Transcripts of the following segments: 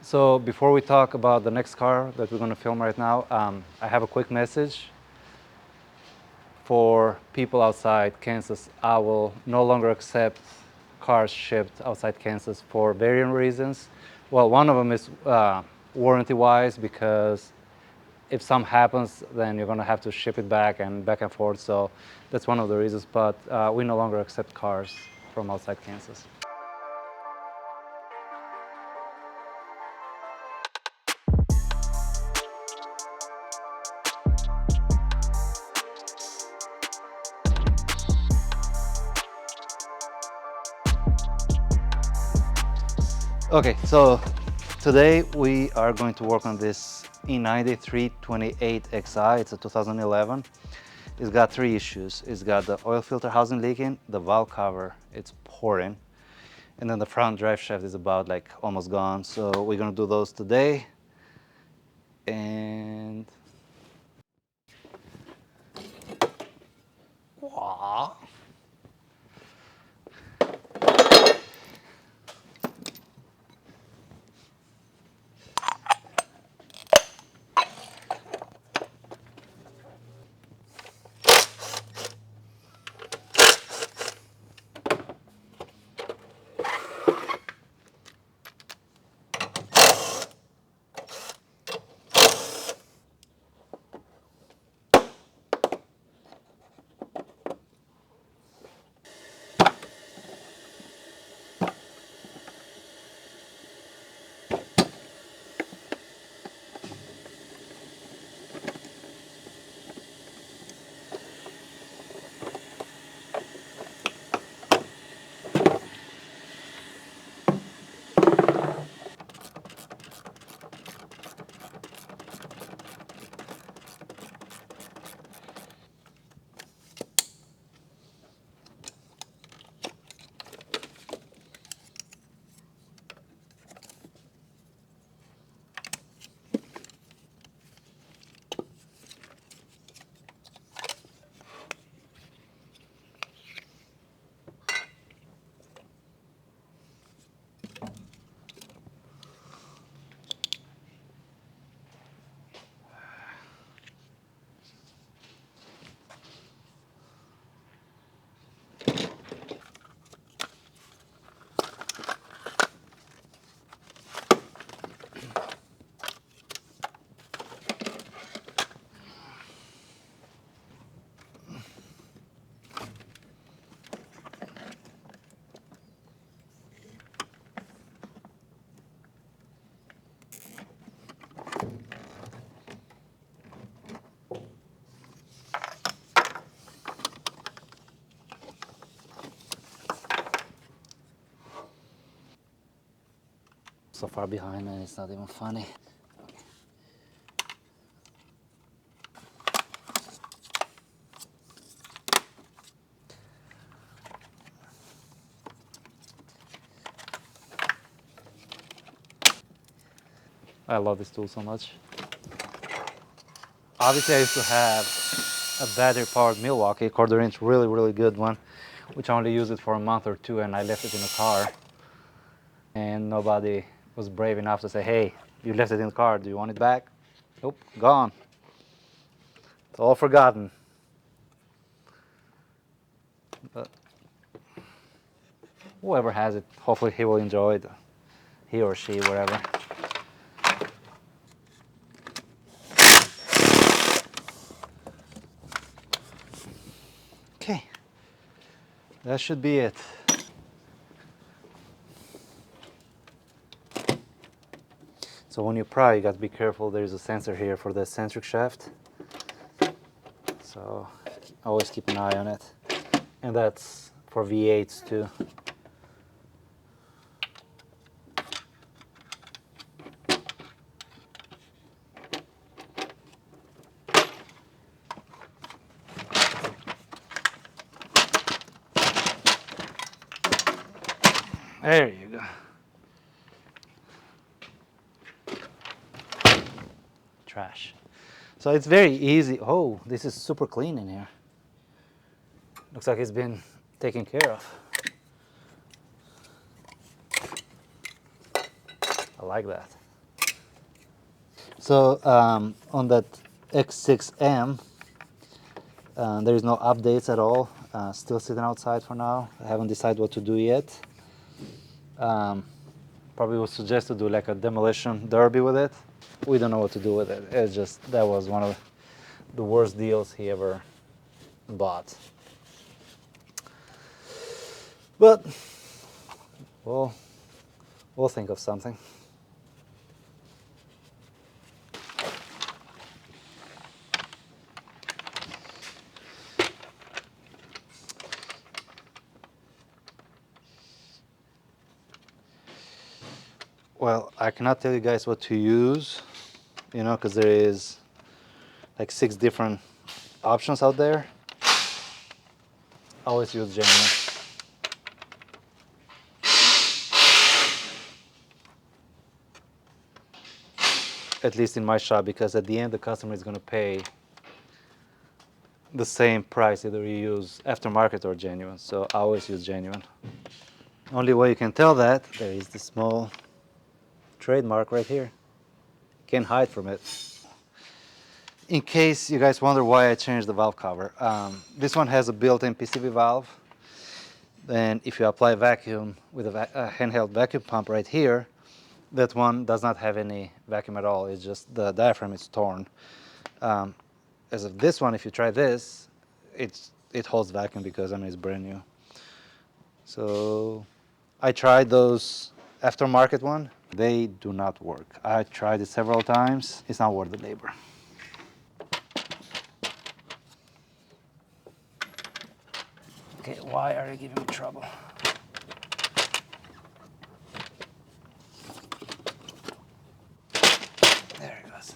So before we talk about the next car that we're going to film right now, I have a quick message for people outside Kansas. I will no longer accept cars shipped outside Kansas for varying reasons. Well, one of them is warranty-wise, because if something happens, then you're going to have to ship it back and forth. So that's one of the reasons. But we no longer accept cars from outside Kansas. Okay, so today we are going to work on this E90 328xi. It's a 2011. It's got three issues. It's got the oil filter housing leaking, the valve cover, it's pouring, and then the front drive shaft is about like almost gone. So we're gonna do those today. And wow. So far behind, and it's not even funny. I love this tool so much. Obviously, I used to have a battery-powered Milwaukee quarter-inch, really good one, which I only used it for a month or two, and I left it in the car. And nobody was brave enough to say, hey, you left it in the car, do you want it back? Nope, gone. It's all forgotten. But whoever has it, hopefully he will enjoy it, he or she, whatever. Okay, that should be it. So when you pry, you got to be careful. There's a sensor here for the eccentric shaft. So always keep an eye on it. And that's for V8s too. There you go. Trash. So it's very easy. Oh, this is super clean in here. Looks like it's been taken care of. I like that. So on that X6M, there is no updates at all. Still sitting outside for now. I haven't decided what to do yet. Probably would suggest to do like a demolition derby with it. We don't know what to do with it. It's just, that was one of the worst deals he ever bought. But we'll think of something. Well, I cannot tell you guys what to use, you know, because there is like 6 different options out there. Always use genuine. At least in my shop, because at the end the customer is going to pay the same price either you use aftermarket or genuine. So I always use genuine. Only way you can tell that, there is the small trademark right here. Can't hide from it. In case you guys wonder why I changed the valve cover, this one has a built-in PCV valve. Then if you apply vacuum with a handheld vacuum pump right here, that one does not have any vacuum at all. It's just the diaphragm is torn. As of this one, if you try this, it holds vacuum because I mean it's brand new. So I tried those aftermarket one. They do not work. I tried it several times. It's not worth the labor. Okay, why are you giving me trouble? There it goes.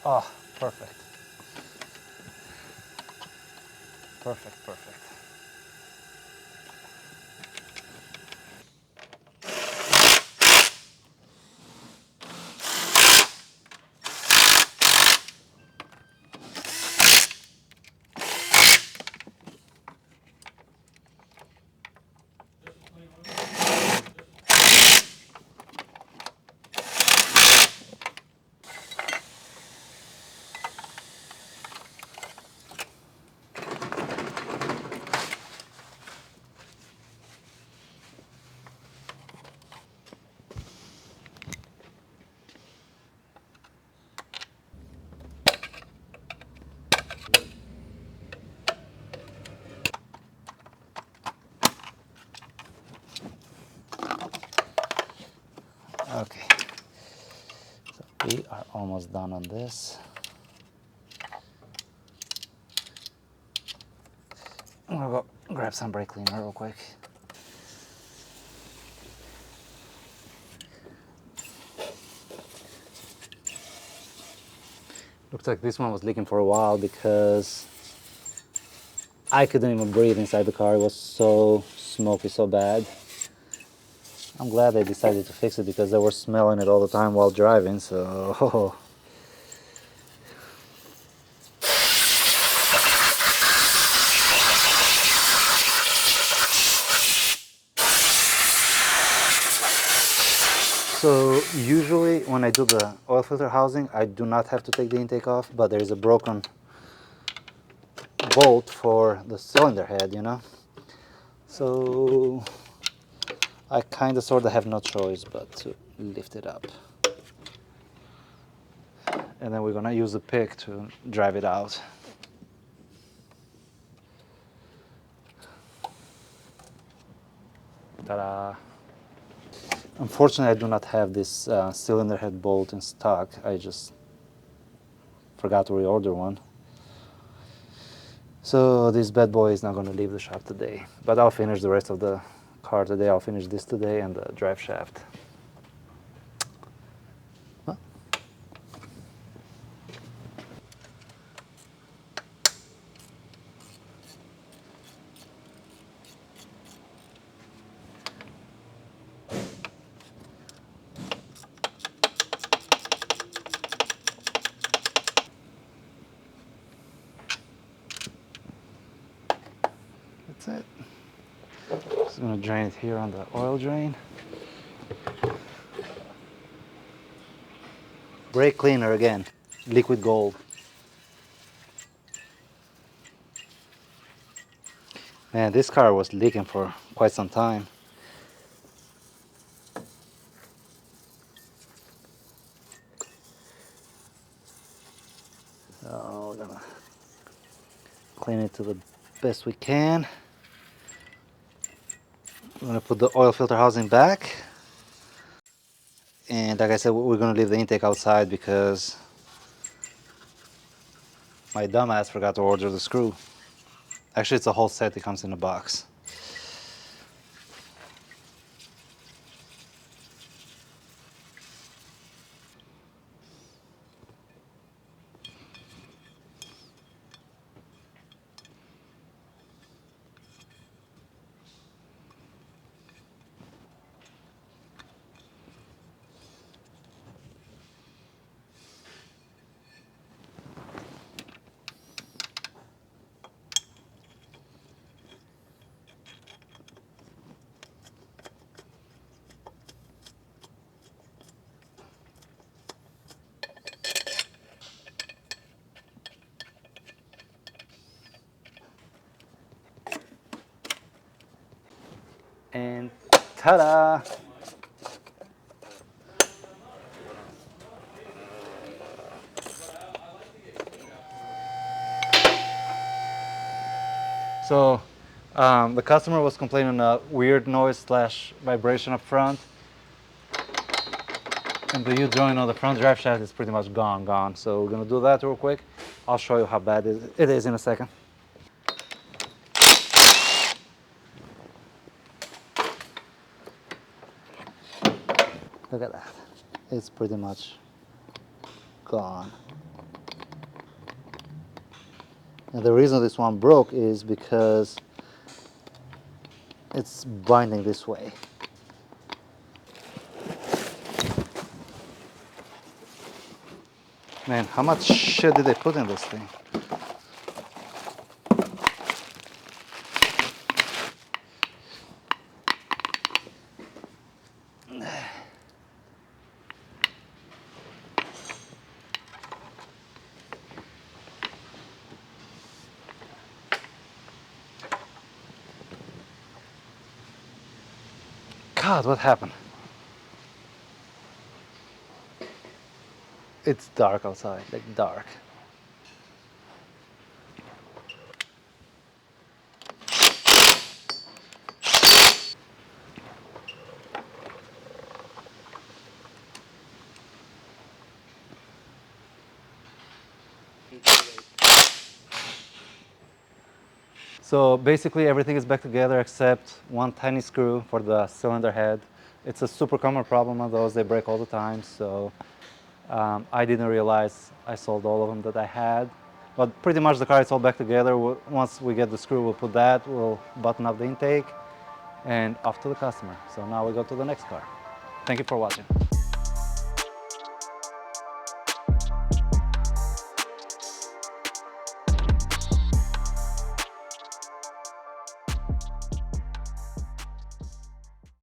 Oh, perfect. Perfect, perfect. Okay, so we are almost done on this. I'm gonna go grab some brake cleaner real quick. Looks like this one was leaking for a while because I couldn't even breathe inside the car. It was so smoky, so bad. I'm glad they decided to fix it because they were smelling it all the time while driving, so... So usually when I do the oil filter housing, I do not have to take the intake off, but there is a broken bolt for the cylinder head, you know? So I kind of sort of have no choice but to lift it up. And then we're gonna use a pick to drive it out. Ta-da! Unfortunately, I do not have this cylinder head bolt in stock. I just forgot to reorder one. So this bad boy is not going to leave the shop today. But I'll finish the rest of the car today. I'll finish this today and the drive shaft. Huh? That's it. Just gonna drain it here on the oil drain. Brake cleaner again, liquid gold. Man, this car was leaking for quite some time. So we're gonna clean it to the best we can. I'm gonna put the oil filter housing back. And like I said, we're gonna leave the intake outside because my dumbass forgot to order the screw. Actually, it's a whole set, it comes in a box. And ta-da! So the customer was complaining a weird noise slash vibration up front. And the U-joint on the front drive shaft is pretty much gone. So we're gonna do that real quick. I'll show you how bad it is in a second. Look at that. It's pretty much gone. And the reason this one broke is because it's binding this way. Man, how much shit did they put in this thing? God, what happened? It's dark outside, like dark. So basically everything is back together except one tiny screw for the cylinder head. It's a super common problem on those, they break all the time. So I didn't realize I sold all of them that I had. But pretty much the car is all back together. Once we get the screw, we'll put that, we'll button up the intake, and off to the customer. So now we go to the next car. Thank you for watching.